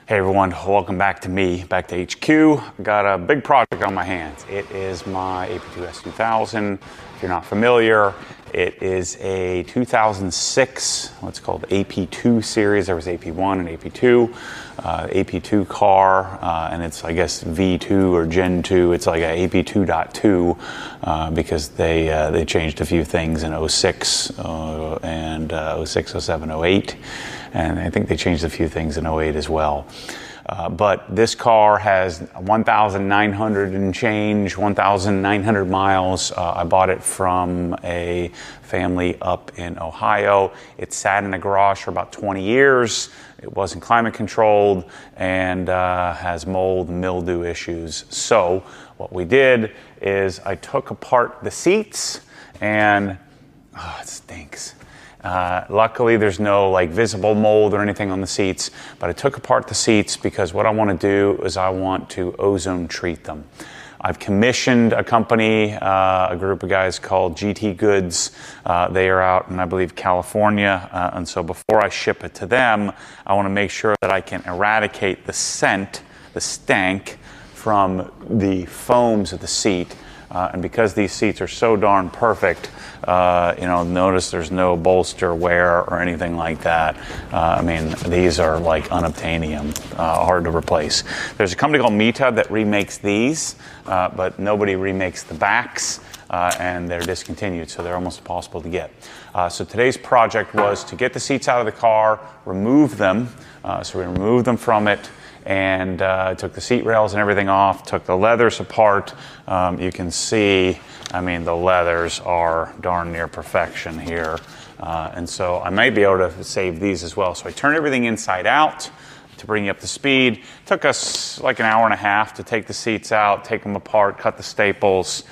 Hey everyone, welcome back to me, back to HQ. Got a big project on my hands. It is my AP2 S2000. If you're not familiar, it is a 2006, what's called AP2 series. There was AP1 and AP2. AP2 car, and it's, I guess, V2 or Gen 2. It's like a AP2.2 because they changed a few things in 06 and 06, 07, 08. And I think they changed a few things in 08 as well. But this car has 1,900 and change, 1,900 miles. I bought it from a family up in Ohio. It sat in a garage for about 20 years. It wasn't climate controlled and has mold and mildew issues. So what we did is I took apart the seats and, it stinks. Luckily, there's no like visible mold or anything on the seats, but I took apart the seats because what I want to do is I want to ozone treat them. I've commissioned a company, a group of guys called GT Goods. They are out in, I believe, California. And so before I ship it to them, I want to make sure that I can eradicate the scent, the stank from the foams of the seat. And because these seats are so darn perfect, notice there's no bolster wear or anything like that. I mean, these are like unobtainium, hard to replace. There's a company called Mita that remakes these, but nobody remakes the backs, and they're discontinued, so they're almost impossible to get. So today's project was to get the seats out of the car, remove them. So we removed them from it, and took the seat rails and everything off, took the leathers apart. You can see, I mean, the leathers are darn near perfection here. And so I might be able to save these as well. So I turned everything inside out to bring you up to speed. Took us like an hour and a half to take the seats out, take them apart, cut the staples.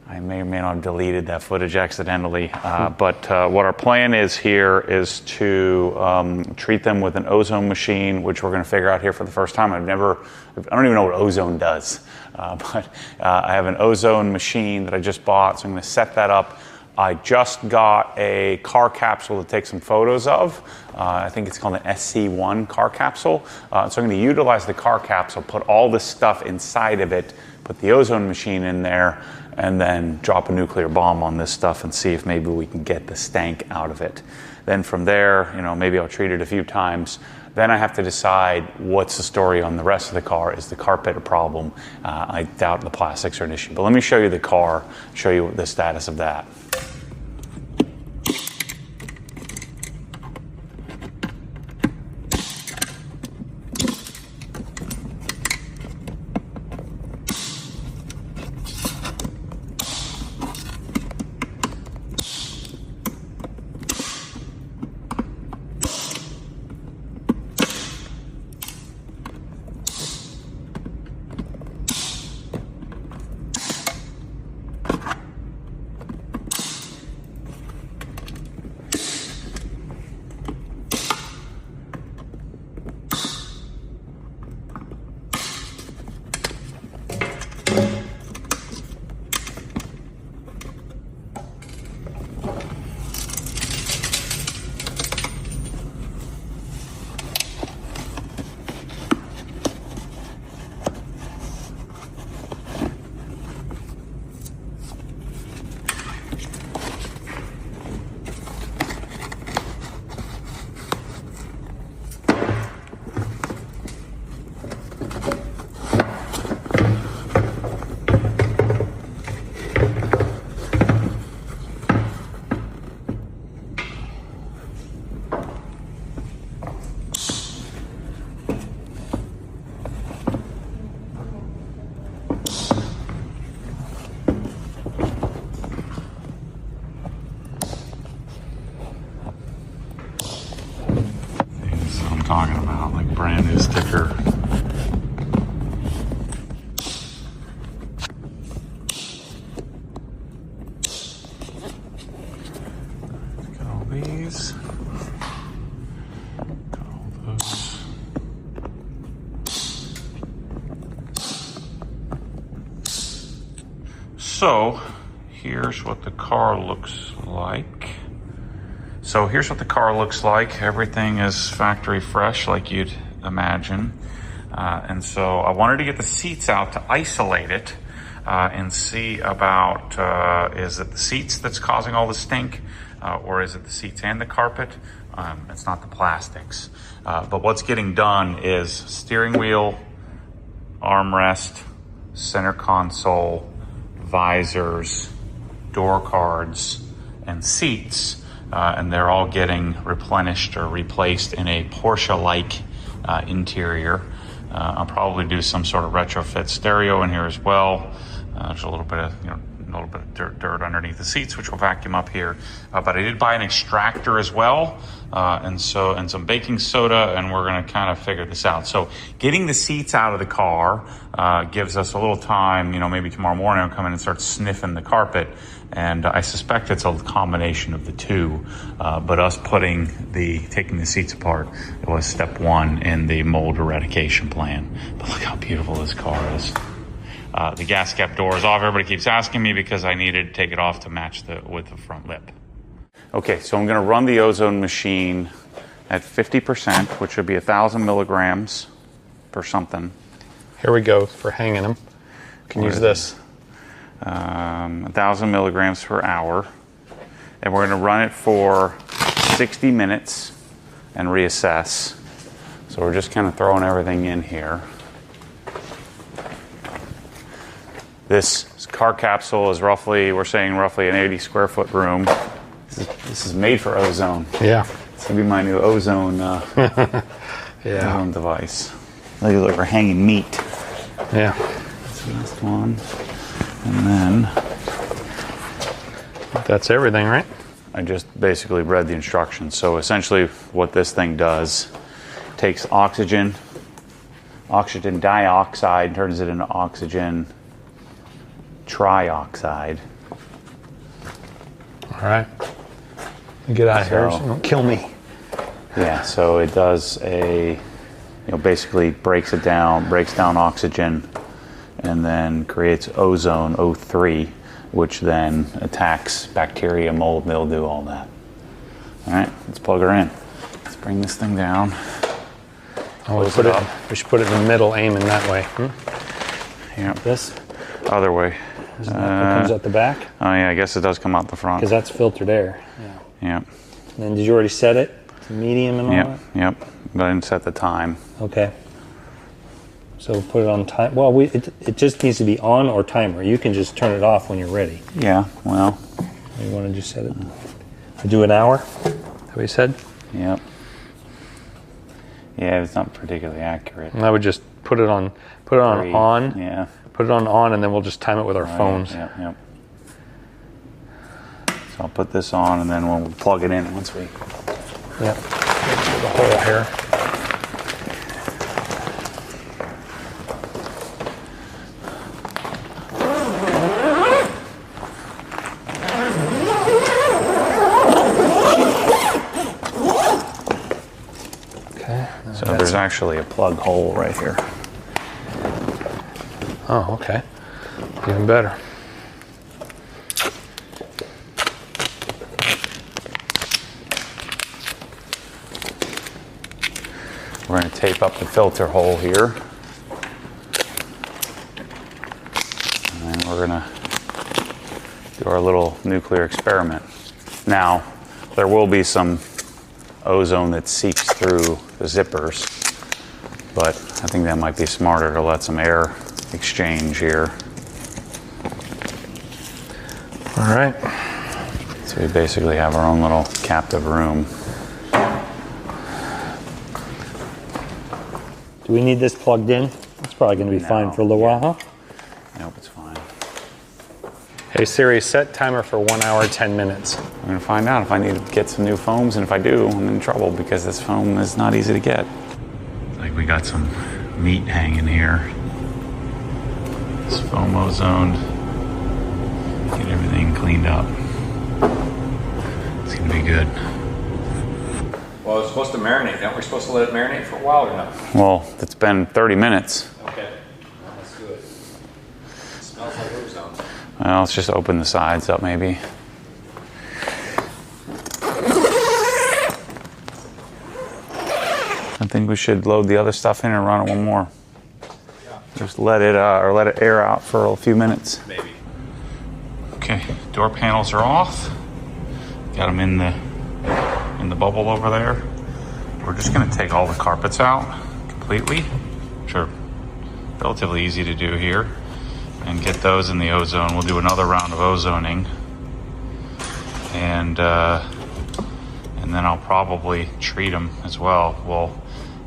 I may or may not have deleted that footage accidentally, but what our plan is here is to treat them with an ozone machine, which we're going to figure out here for the first time. I don't even know what ozone does, but I have an ozone machine that I just bought, so I'm going to set that up. I just got a car capsule to take some photos of. I think it's called an SC1 car capsule. So I'm going to utilize the car capsule, put all this stuff inside of it, put the ozone machine in there, and then drop a nuclear bomb on this stuff and see if maybe we can get the stank out of it. Then from there, maybe I'll treat it a few times. Then I have to decide what's the story on the rest of the car. Is the carpet a problem? I doubt the plastics are an issue. But let me show you the car, show you the status of that. Talking about, like brand new sticker. Got all these. Got all those. So here's what the car looks like. So here's what the car looks like. Everything is factory fresh, like you'd imagine. And so I wanted to get the seats out to isolate it and see about, is it the seats that's causing all the stink, or is it the seats and the carpet? It's not the plastics. But what's getting done is steering wheel, armrest, center console, visors, door cards, and seats. And they're all getting replenished or replaced in a Porsche-like interior. I'll probably do some sort of retrofit stereo in here as well. There's a little bit of, a little bit of dirt underneath the seats, which will vacuum up here. But I did buy an extractor as well, and some baking soda, and we're going to kind of figure this out. So getting the seats out of the car gives us a little time. Maybe tomorrow morning I'll come in and start sniffing the carpet, and I suspect it's a combination of the two. But us taking the seats apart, it was step one in the mold eradication plan. But look how beautiful this car is. The gas cap door is off. Everybody keeps asking me because I needed to take it off to match with the front lip. Okay, so I'm going to run the ozone machine at 50%, which would be 1,000 milligrams per something. Here we go for hanging them. You can use this. 1,000 milligrams per hour. And we're going to run it for 60 minutes and reassess. So we're just kind of throwing everything in here. This car capsule is roughly an 80 square foot room. This is made for ozone. Yeah. This will be my new ozone, ozone device. Look like we're hanging meat. Yeah. That's the last one. And then... that's everything, right? I just basically read the instructions. So essentially what this thing does, takes oxygen dioxide, turns it into oxygen trioxide. All right. Get out of here so don't kill me. Yeah, so it does basically breaks down oxygen, and then creates ozone, O3, which then attacks bacteria, mold, mildew, all that. All right, let's plug her in. Let's bring this thing down. We should put it in the middle, aiming that way. Yeah. This? Other way. It comes out the back? Oh yeah, I guess it does come out the front. Because that's filtered air. Yeah. Yep. And then did you already set it to medium and all that? Yep. But I didn't set the time. Okay. So put it on time. Well, it just needs to be on or timer. You can just turn it off when you're ready. Yeah, well. You want to just set it? Do an hour? Is that what you said? Yep. Yeah, it's not particularly accurate. And I would just put it on on. Yeah. Put it on, and then we'll just time it with our phones. Yep. So I'll put this on, and then we'll plug it in once we... Yep. The hole here. Okay. So there's actually a plug hole right here. Oh, okay. Even better. We're going to tape up the filter hole here. And then we're going to do our little nuclear experiment. Now, there will be some ozone that seeps through the zippers, but I think that might be smarter to let some air exchange here. All right. So we basically have our own little captive room. Do we need this plugged in? It's probably going to be fine for a little while, huh? Nope, it's fine. Hey Siri, set timer for 1 hour, 10 minutes. I'm going to find out if I need to get some new foams, and if I do, I'm in trouble because this foam is not easy to get. It's like we got some meat hanging here. It's foam ozoned. Get everything cleaned up. It's going to be good. Well, it's supposed to marinate. Aren't we supposed to let it marinate for a while or not? Well, it's been 30 minutes. Okay. Well, that's good. It smells like ozone. Well, let's just open the sides up maybe. think we should load the other stuff in and run it one more. Just let it air out for a few minutes. Maybe. Okay, door panels are off. Got them in the bubble over there. We're just gonna take all the carpets out completely, which are relatively easy to do here, and get those in the ozone. We'll do another round of ozoning, and then I'll probably treat them as well. We'll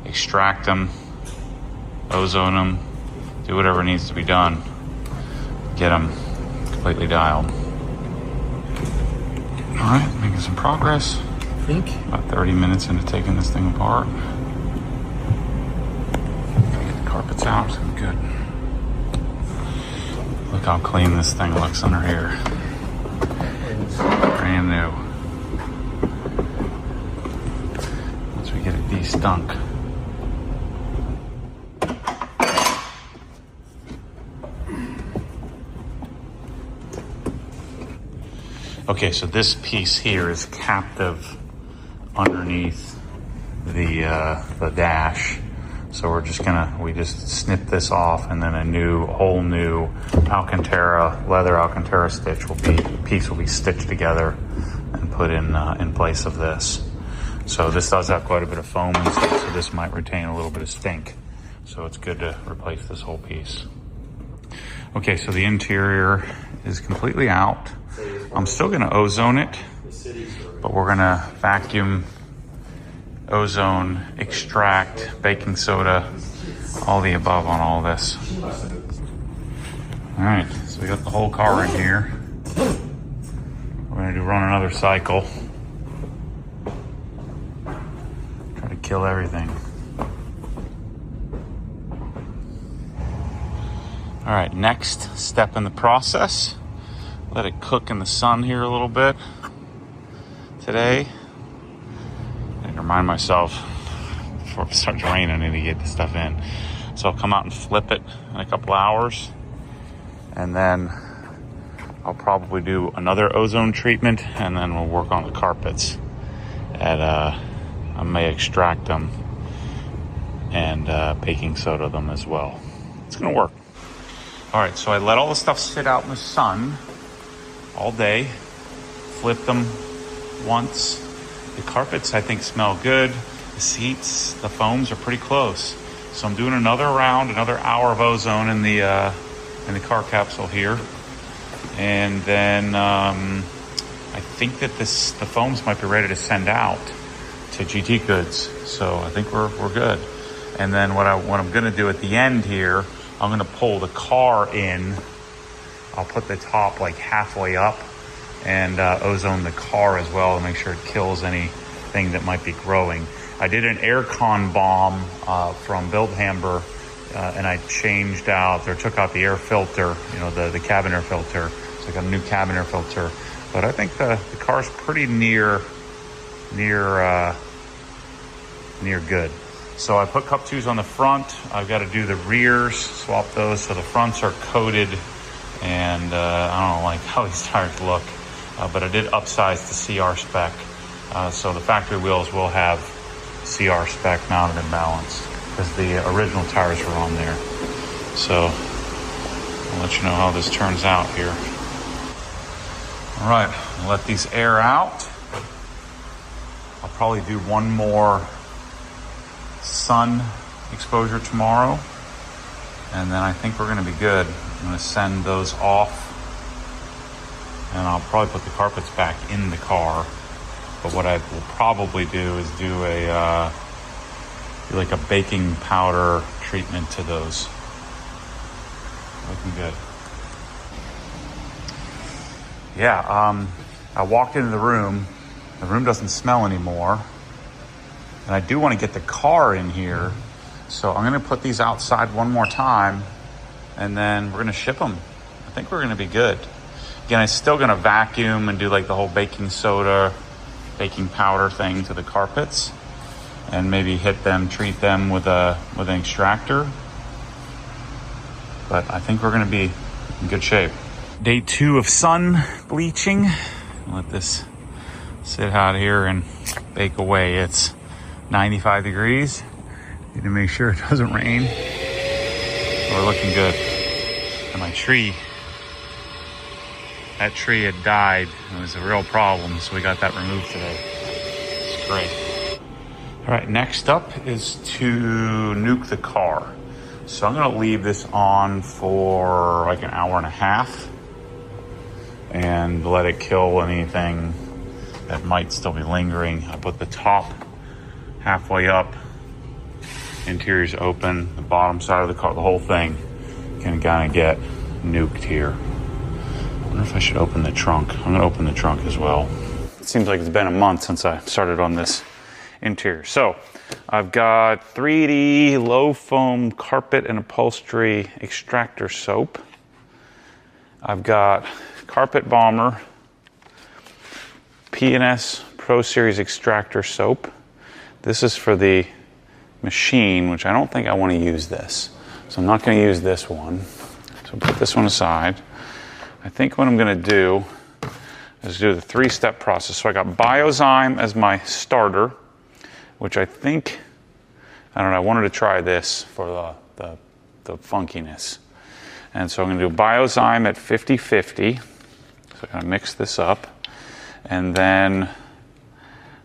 extract them, ozone them, do whatever needs to be done, get them completely dialed. All right, making some progress. I think. About 30 minutes into taking this thing apart. Get the carpets out, so I'm good. Look how clean this thing looks under here. Brand new. Once we get it de-stunk. Okay, so this piece here is captive underneath the dash. So we just snip this off, and then a whole new leather Alcantara piece will be stitched together and put in place of this. So this does have quite a bit of foam and stuff, so this might retain a little bit of stink. So it's good to replace this whole piece. Okay, so the interior is completely out. I'm still gonna ozone it, but we're gonna vacuum, ozone, extract, baking soda, all the above on all this. All right, so we got the whole car in here. We're gonna run another cycle. Try to kill everything. All right, next step in the process. Let it cook in the sun here a little bit today. And remind myself before it starts raining, I need to get this stuff in. So I'll come out and flip it in a couple hours. And then I'll probably do another ozone treatment, and then we'll work on the carpets. I may extract them and baking soda them as well. It's gonna work. All right, so I let all the stuff sit out in the sun all day, flip them once. The carpets, I think, smell good. The seats, the foams are pretty close. So I'm doing another round, another hour of ozone in the car capsule here. And then I think that the foams might be ready to send out to GT Goods. So I think we're good. And then what I'm gonna do at the end here, I'm gonna pull the car in. I'll put the top like halfway up and ozone the car as well to make sure it kills anything that might be growing. I did an aircon bomb from Bildhamber, and I took out the air filter, the cabin air filter. So I got a new cabin air filter. But I think the car's pretty near good. So I put cup twos on the front. I've got to do the rears, swap those so the fronts are coated. And I don't like how these tires look, but I did upsize the CR spec. So the factory wheels will have CR spec mounted and balanced because the original tires were on there. So I'll let you know how this turns out here. All right, I'll let these air out. I'll probably do one more sun exposure tomorrow, and then I think we're gonna be good. I'm gonna send those off, and I'll probably put the carpets back in the car. But what I will probably do is do like a baking powder treatment to those. Looking good. Yeah, I walked into the room. The room doesn't smell anymore. And I do want to get the car in here. So I'm going to put these outside one more time, and then we're going to ship them. I think we're going to be good. Again, I'm still going to vacuum and do like the whole baking soda, baking powder thing to the carpets, and maybe treat them with an extractor. But I think we're going to be in good shape. Day 2 of sun bleaching. Let this sit out here and bake away. It's 95 degrees. Need to make sure it doesn't rain. We're looking good. And my tree, that tree had died. It was a real problem, so we got that removed today. It's great. All right, next up is to nuke the car. So I'm gonna leave this on for like an hour and a half and let it kill anything that might still be lingering. I put the top halfway up, interior's open, the bottom side of the car, the whole thing can kind of get nuked here. I wonder if I should open the trunk. I'm gonna open the trunk as well. It seems like it's been a month since I started on this interior. So I've got 3D low foam carpet and upholstery extractor soap. I've got Carpet Bomber P&S Pro Series extractor soap. This is for the machine, which I don't think I want to use this. So I'm not going to use this one. So put this one aside. I think what I'm going to do is do the 3-step process. So I got Biozyme as my starter, which I think, I don't know, I wanted to try this for the funkiness. And so I'm going to do Biozyme at 50-50. So I'm going to mix this up. And then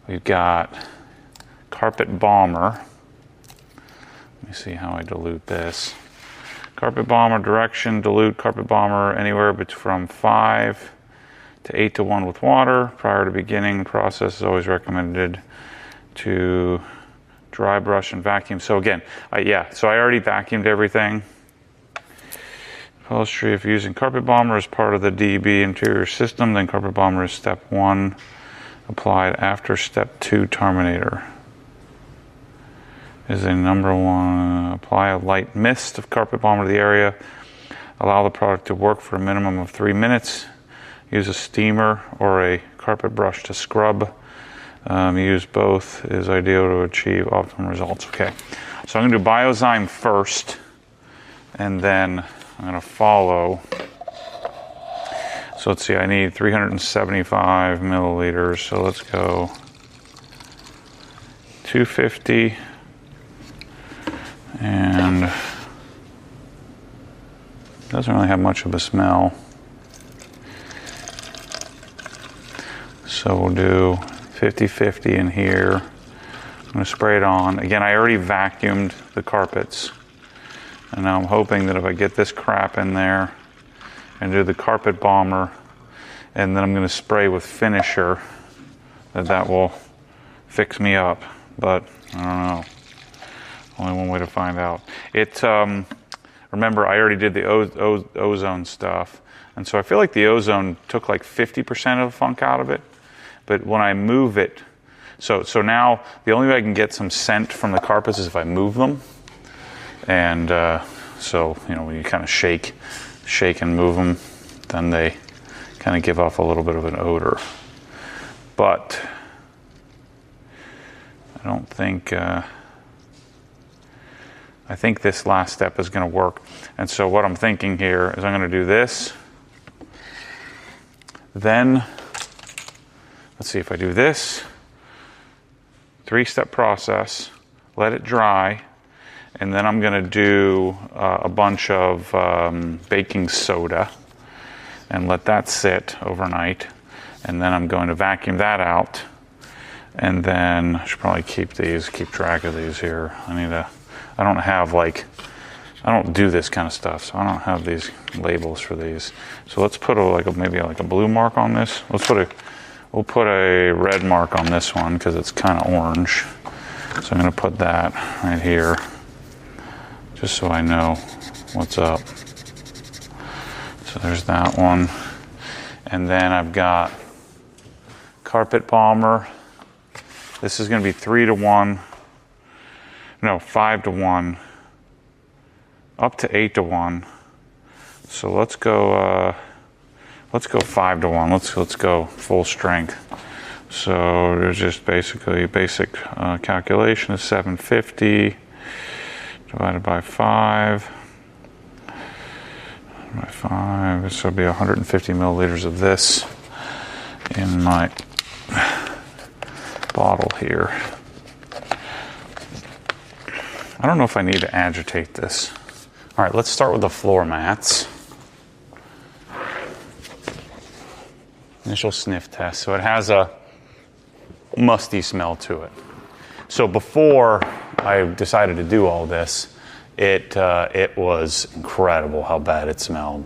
we've got Carpet Bomber. Let me see how I dilute this. Carpet Bomber direction, dilute Carpet Bomber anywhere from 5 to 8 to 1 with water. Prior to beginning the process is always recommended to dry brush and vacuum. So again, so I already vacuumed everything. Upholstery, if using Carpet Bomber as part of the DB interior system, then Carpet Bomber is step 1, applied after step 2 Terminator. Is a number 1, apply a light mist of Carpet Bomber to the area. Allow the product to work for a minimum of 3 minutes. Use a steamer or a carpet brush to scrub. Use both is ideal to achieve optimum results. Okay, so I'm going to do Biozyme first, and then I'm going to follow. So let's see, I need 375 milliliters. So let's go 250. And doesn't really have much of a smell. So we'll do 50-50 in here. I'm going to spray it on. Again, I already vacuumed the carpets. And now I'm hoping that if I get this crap in there and do the Carpet Bomber, and then I'm going to spray with Finisher, that will fix me up. But I don't know. Only one way to find out. Remember, I already did the ozone stuff. And so I feel like the ozone took like 50% of the funk out of it. But when I move it, so now the only way I can get some scent from the carpets is if I move them. And so, when you kind of shake and move them, then they kind of give off a little bit of an odor. But I don't think... I think this last step is going to work. And so what I'm thinking here is I'm going to do this. Then, let's see if I do this. 3-step process. Let it dry. And then I'm going to do a bunch of baking soda and let that sit overnight. And then I'm going to vacuum that out. And then I should probably keep track of these here. I don't do this kind of stuff, so I don't have these labels for these. So let's put maybe a blue mark on this. We'll put a red mark on this one because it's kind of orange. So I'm going to put that right here, just so I know what's up. So there's that one. And then I've got Carpet Bomber. This is going to be 5 to 1, up to 8 to 1. So let's go 5 to 1. Let's go full strength. So there's just basically basic calculation is 750 divided by 5. This will be 150 milliliters of this in my bottle here. I don't know if I need to agitate this. All right, let's start with the floor mats. Initial sniff test. So it has a musty smell to it. So before I decided to do all this, it was incredible how bad it smelled.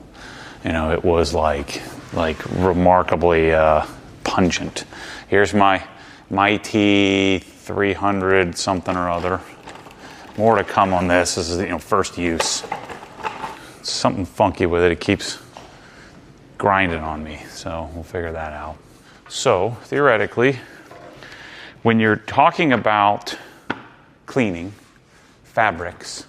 You know, it was like remarkably pungent. Here's my T300 something or other. More to come on this. This is first use. Something funky with it. It keeps grinding on me, so we'll figure that out. So theoretically, when you're talking about cleaning fabrics,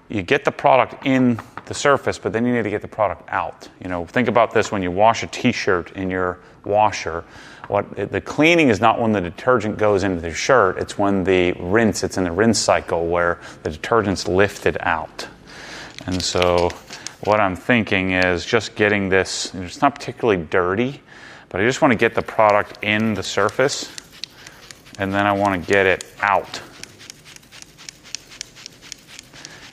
you get the product in the surface, but then you need to get the product out. Think about this when you wash a t-shirt in your washer. The cleaning is not when the detergent goes into the shirt, it's when it's in the rinse cycle where the detergent's lifted out. And so what I'm thinking is just getting this, it's not particularly dirty, but I just want to get the product in the surface, and then I want to get it out.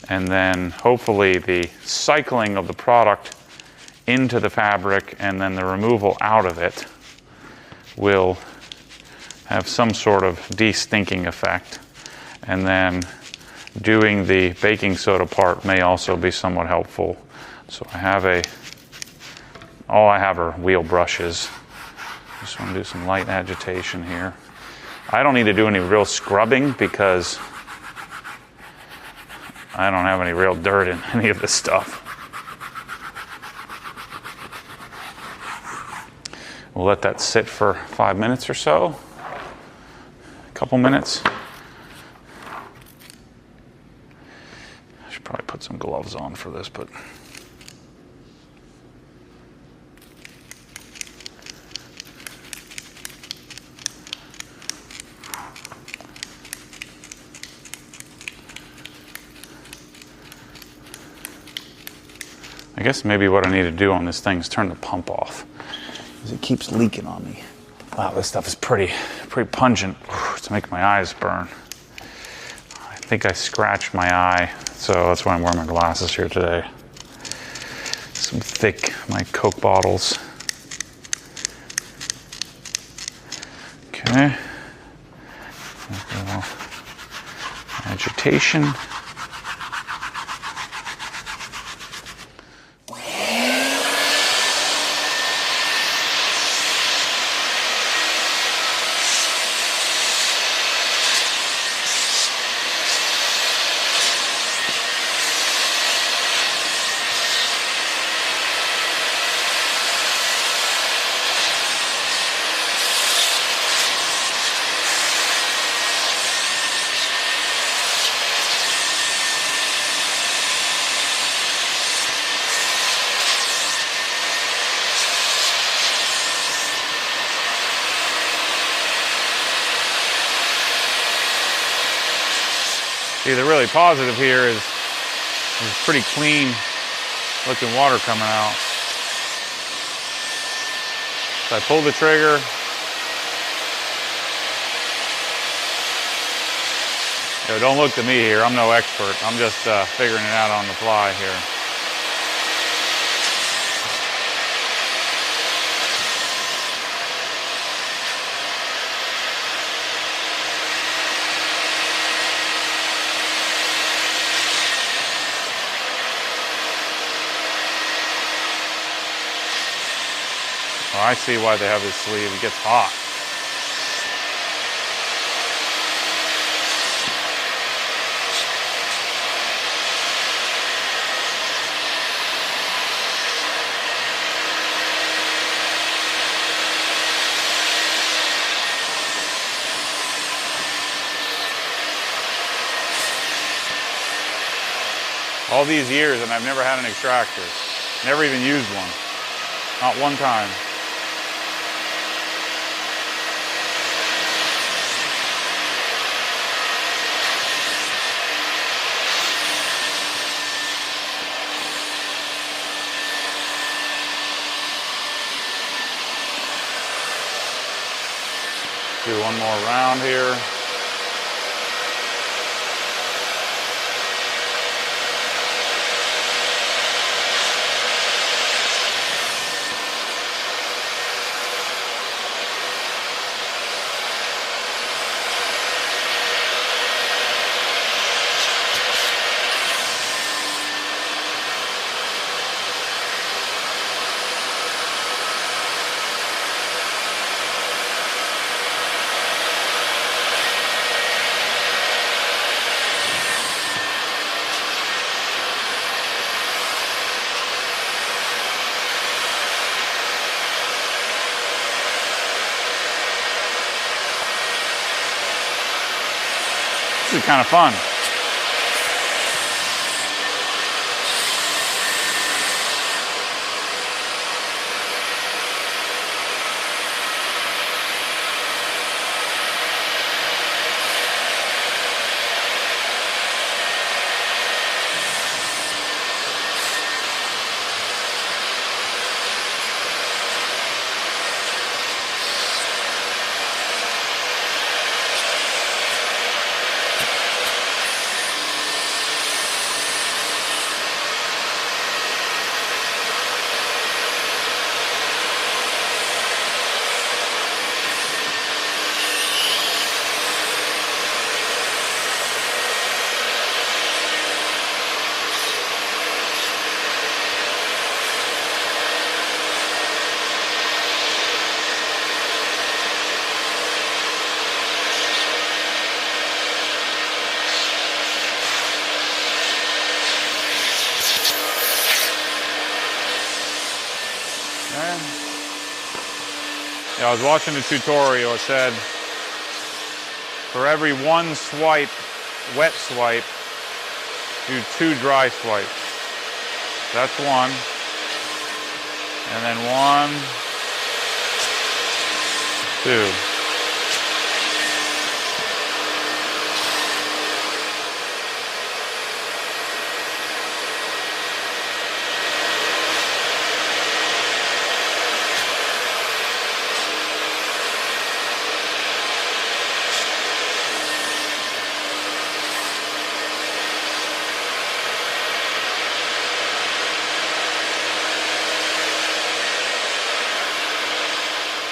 And then hopefully the cycling of the product into the fabric and then the removal out of it will have some sort of de-stinking effect. And then doing the baking soda part may also be somewhat helpful. So all I have are wheel brushes. Just want to do some light agitation here. I don't need to do any real scrubbing because I don't have any real dirt in any of this stuff. We'll let that sit for 5 minutes or so. A couple minutes. I should probably put some gloves on for this, but I guess maybe what I need to do on this thing is turn the pump off, because it keeps leaking on me. Wow, this stuff is pretty pungent. It's making my eyes burn. I think I scratched my eye, so that's why I'm wearing my glasses here today. Some thick, my Coke bottles. Okay. Agitation. See, the really positive here is pretty clean looking water coming out. So I pull the trigger. Don't look to me here. I'm no expert. I'm just figuring it out on the fly here. Oh, I see why they have this sleeve. It gets hot. All these years and I've never had an extractor. Never even used one. Not one time. Do one more round here. This is kind of fun. Yeah, I was watching the tutorial. It said for every one swipe, wet swipe, do 2 dry swipes. That's one. And then 1, 2.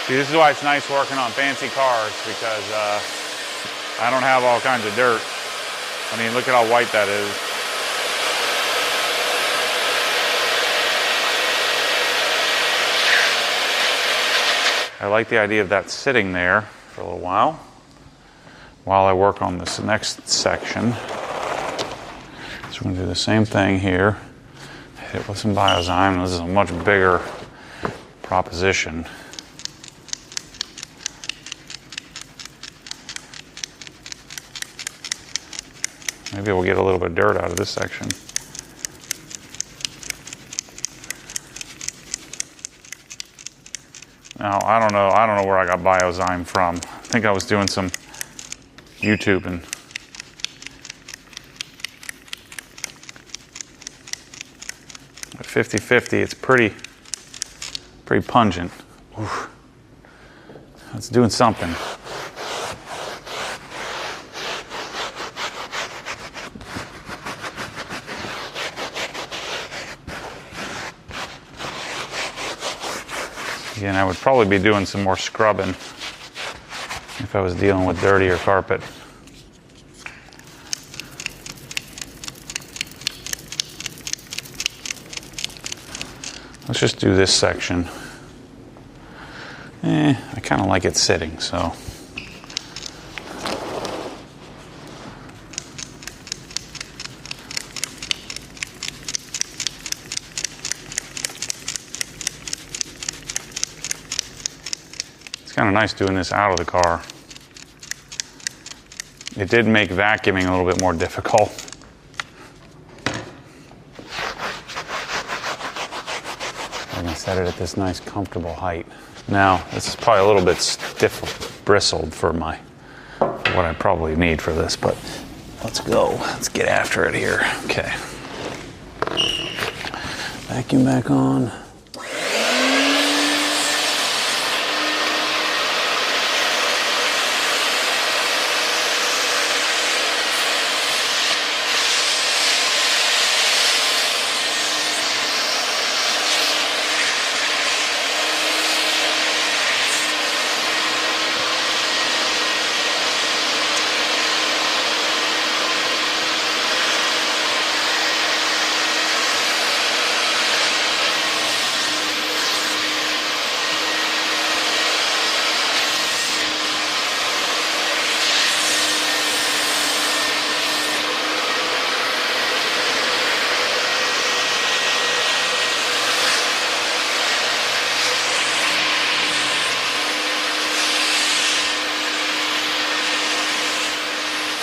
See, this is why it's nice working on fancy cars, because I don't have all kinds of dirt. I mean, look at how white that is. I like the idea of that sitting there for a little while I work on this next section. So we're going to do the same thing here. Hit it with some Biozyme. This is a much bigger proposition. Maybe we'll get a little bit of dirt out of this section. Now, I don't know where I got Biozyme from. I think I was doing some YouTubing. At 50-50, it's pretty pungent. Oof. It's doing something. Again, I would probably be doing some more scrubbing if I was dealing with dirtier carpet. Let's just do this section. I kind of like it sitting, so. It's kind of nice doing this out of the car. It did make vacuuming a little bit more difficult. I'm going to set it at this nice comfortable height. Now, this is probably a little bit stiff bristled for what I probably need for this, but let's go. Let's get after it here. Okay. Vacuum back on.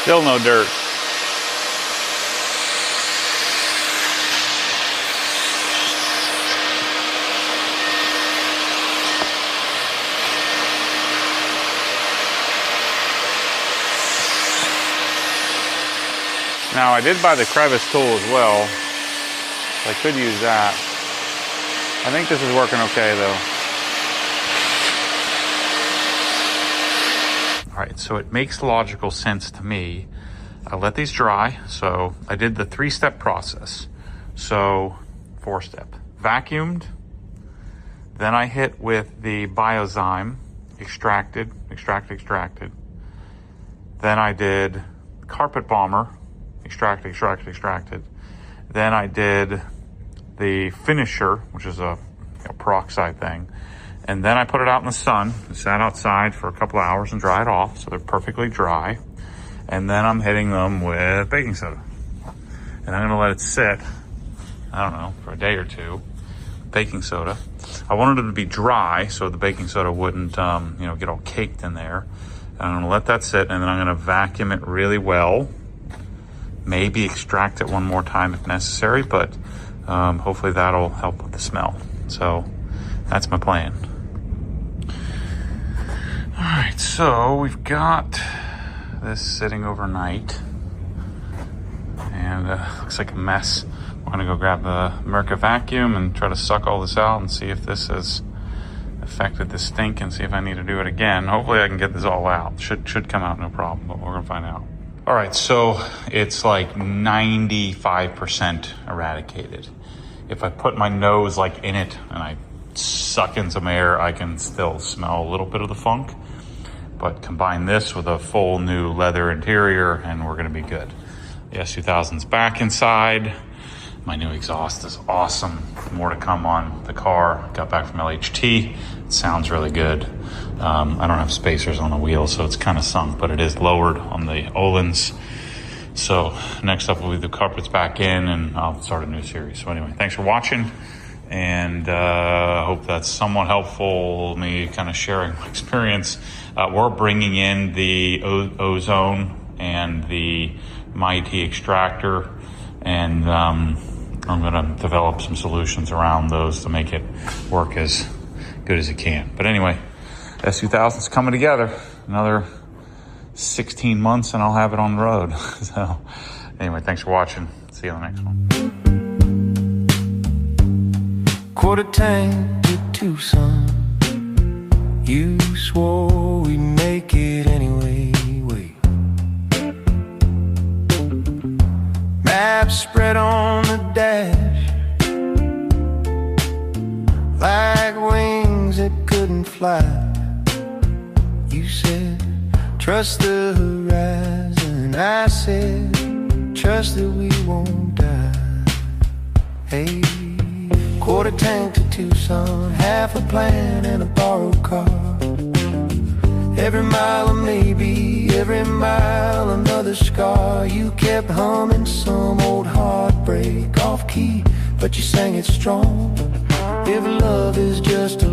Still no dirt. Now I did buy the crevice tool as well. I could use that. I think this is working okay though. All right, so it makes logical sense to me. I let these dry. So I did the 3-step process. So 4-step, vacuumed. Then I hit with the biozyme, extracted. Then I did carpet bomber, extracted. Then I did the finisher, which is a peroxide thing. And then I put it out in the sun. It sat outside for a couple of hours and dried off, so they're perfectly dry. And then I'm hitting them with baking soda. And I'm gonna let it sit, I don't know, for a day or two. Baking soda. I wanted it to be dry so the baking soda wouldn't, get all caked in there. And I'm gonna let that sit, and then I'm gonna vacuum it really well. Maybe extract it one more time if necessary, but hopefully that'll help with the smell. So that's my plan. All right, so we've got this sitting overnight, and looks like a mess. We're gonna go grab the Merca vacuum and try to suck all this out and see if this has affected the stink and see if I need to do it again. Hopefully I can get this all out. Should come out no problem, but we're gonna find out. All right, so it's like 95% eradicated. If I put my nose like in it and I suck in some air, I can still smell a little bit of the funk. But combine this with a full new leather interior and we're gonna be good. The S2000's back inside. My new exhaust is awesome. More to come on the car. Got back from LHT. It sounds really good. I don't have spacers on the wheel, so it's kind of sunk, but it is lowered on the Olins. So next up will be the carpets back in, and I'll start a new series. So anyway, thanks for watching, and hope that's somewhat helpful, me kind of sharing my experience. We're bringing in the ozone and the MIT extractor, and I'm going to develop some solutions around those to make it work as good as it can. But anyway, S2000's coming together. Another 16 months and I'll have it on the road. So anyway, thanks for watching. See you on the next one. Quarter tank to Tucson. You swore we'd make it anyway. Wait. Maps spread on the dash like wings that couldn't fly. You said, trust the horizon. I said, trust that we won't die. Hey, quarter tank to Tucson, half a plan and a borrowed car. Every mile a maybe, every mile another scar. You kept humming some old heartbreak off key, but you sang it strong. If love is just a